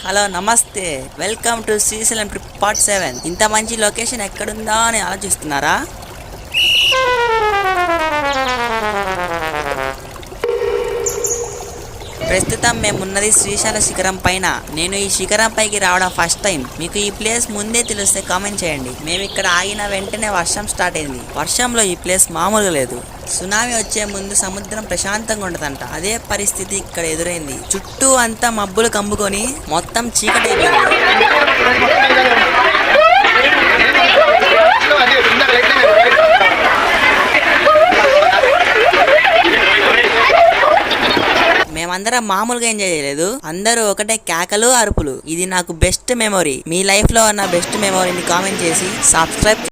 Hello నమస్తే, welcome to Srisailam trip part 7. ఇంత మంచి లొకేషన్ ఎక్కడుందా అని ఆలోచిస్తున్నారా? ప్రస్తుతం మేమున్నది శ్రీశైల శిఖరం పైన. నేను ఈ శిఖరం పైకి రావడం ఫస్ట్ టైం. మీకు ఈ ప్లేస్ ముందే తెలిస్తే కామెంట్ చేయండి. మేము ఇక్కడ ఆగిన వెంటనే వర్షం స్టార్ట్ అయింది. వర్షంలో ఈ ప్లేస్ మామూలుగా లేదు. సునామీ వచ్చే ముందు సముద్రం ప్రశాంతంగా ఉండదంట. అదే పరిస్థితి ఇక్కడ ఎదురైంది. చుట్టూ అంతా మబ్బులు కమ్ముకొని మొత్తం చీకటి అయిపోయింది. మేమందరం మామూలుగా ఎంజాయ్ చేయలేదు. అందరూ ఒకటే కేకలు, అరుపులు. ఇది నాకు బెస్ట్ మెమొరీ. మీ లైఫ్ లో ఉన్న బెస్ట్ మెమొరీని కామెంట్ చేసి సబ్స్క్రైబ్